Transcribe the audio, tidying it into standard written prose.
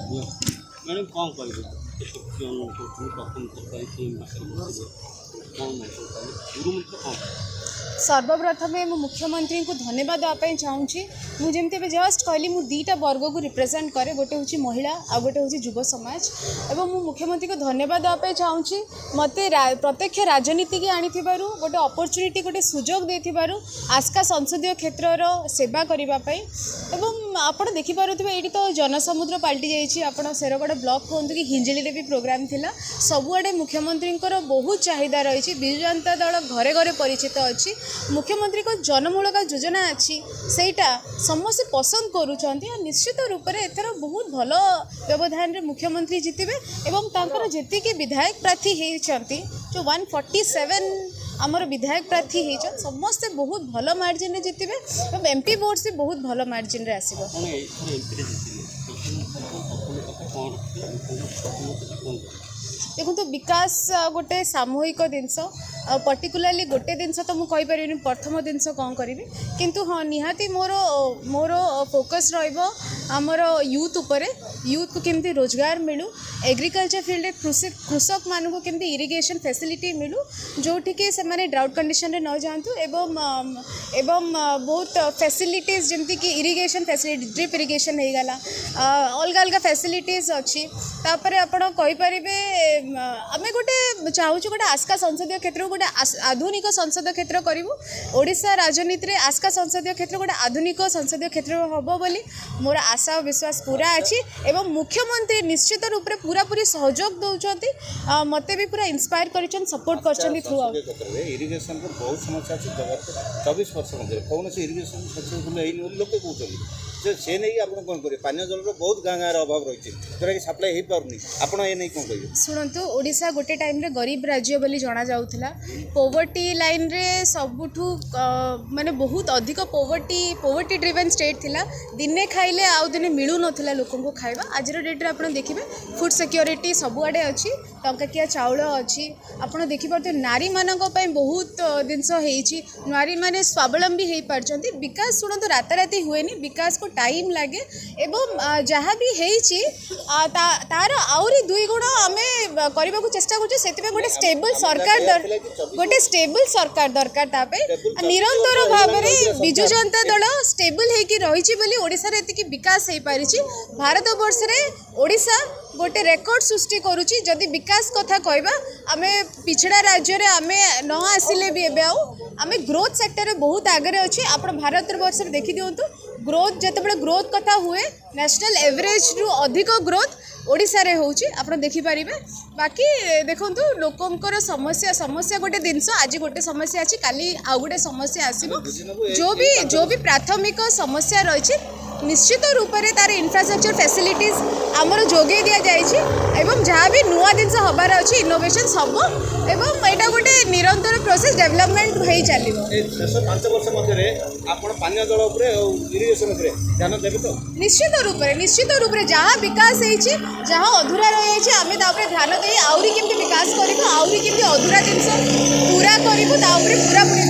Madam कौन करेंगे प्रथम सरकारी कौन गुरु मंत्र कौन सर्वप्रथम मु मुख्यमंत्री को धन्यवाद देवाई चाहूँगी मुझे जस्ट कहली मु दीटा वर्ग को रिप्रेजेंट करे गोटे हूँ महिला आ गोटे हूँ युव समाज एवं मु मुख्यमंत्री को धन्यवाद देवाई चाहूँगी मत प्रत्यक्ष राजनीति की आनी गोटे अपॉर्चुनिटी गोटे सुजोग देथिबारु आस्का संसदीय क्षेत्र सेवा करने एवं आप देखिपे ये तो जनसमुद्र पलटि जाइए शेरगढ़ ब्लॉक कहतु कि हिंजिली भी प्रोग्राम थिला सबुआडे मुख्यमंत्री बहुत चाहिदा रही विजु जनता दल घरे घरे परिचित अच्छी मुख्यमंत्री को जनमूलक योजना अच्छी सेटा समस्त पसंद करुँच निश्चित रूप से एथर बहुत भल व्यवधान मुख्यमंत्री जितबे एवं तांकर जेतिकी विधायक प्रार्थी होती जो 147 आमर विधायक प्रार्थी होती समस्ते बहुत भल मार्जिन जितबे और एमपी वोट्स भी बहुत भल मार्जिन रे आसीबो। देखो तो विकास गोटे सामूहिक जिनस पर्टिकुलाली गोटे जिनस तो मुझे कहीपर प्रथम जिनस कौन करी किंतु हाँ निहाती मोर मोर फोकस रमर यूथ उपरे यूथ को केमती रोजगार मिलू एग्रीकल्चर फील्ड कृषक मान को केमती इरिगेशन फैसिलिटी मिलू जोठिकी से ड्राउट कंडीशन न जातु एवं बहुत फैसिलिटीज जमती कि इरिगेशन फैसिलिटी ड्रिप इरिगेशन हो गला अलग अलग फैसिलिटीज अच्छी तापर आपण कहीपर आम गोटे चाहूँ गोटे आस्का संसदीय क्षेत्र गोटे आधुनिक संसद क्षेत्र करूँ ओडिशा राजनीति में आस्का संसदीय क्षेत्र गोटे आधुनिक संसदीय क्षेत्र हम बोली मोर आशा और विश्वास पूरा अच्छी एवं मुख्यमंत्री निश्चित रूप से पूरा पूरी सहयोग दौरान मत भी पूरा इंस्पायर कर सपोर्ट कर थ्रू इरिगेशन बहुत समस्या अच्छी 24 वर्ष मध्य कौन से इरिगेशन सक्सेसफुल लोक कहते से नहीं आप कौन करेंगे पानी जल बहुत गाँ गाँव अभाव रही है जोटा कि सप्लाई हो पारनी आप कौन कहे शुणु ओडिशा गोटे टाइम रे गरीब राज्य बोली जना जाउथला पोवर्टी लाइन रे सबुठू माने बहुत अधिक पोवर्टी ड्रिवन स्टेट थिला दिने खाइले आउ दिने मिलू नथिला लोकन को खाइबा आज डेट रे आपण देखिबे फूड सिक्योरिटी सबुआडे अच्छी टंकाकिया चाउल अच्छी आपण देखि पारते नारी मानक पई बहुत जिनस हेछि नारी माने स्वावलंबी हे पारछंती विकास शुणु तो राताराती हुएनी विकास को टाइम लगे एवं जहाँ भी हेछि तार आउरी 2 गुण आमे करबा को चेष्टा करछु सेतिबे गोटे स्टेबल सरकार दरकार तापे निरंतर भाव में बिजु जनता दल स्टेबल हेकी रहिछि बोली ओडिसा रे एतिकी विकास हे पारिछि भारत वर्ष रे ओडिसा गोटे रेकर्ड सृष्टि करुछि जदि विकास कथा कहबा आमे पिछड़ा राज्य रे आमे न आसिले भी एबे आमे ग्रोथ सेक्टर रे बहुत आगे अच्छे आप भारत वर्ष रे देखि दियंतु ग्रोथ जिते ग्रोथ कथा हुए नेशनल एवरेज रु अधिक ग्रोथ ओडिशा रे होउछि आपण देखि परिबे बाकी देखंतु लोकंकर समस्या गोटे जिनस आज गोटे समस्या अछि काली आ गोटे समस्या आसीबो जो भी प्राथमिक समस्या रही निश्चित रूप से तार इंफ्रास्ट्रक्चर फैसिलिटीज आमर जोगे दि जाए जहाँ भी नुआ जिनस हबार अच्छी इनोवेशन सब एवं यहाँ गोटे निरंतर प्रोसेस डेवलपमेंट हो चलो शेष 5 वर्ष मध्य पानी जल इरिगेशन ध्यान देवे तो निश्चित रूप से जहाँ विकास होती जहाँ अधूरा रही आम ध्यान दे आहरी केमती विकास करूँ आहरी केमती अधूरा जिनस पूरा करूँ पूरा पूरी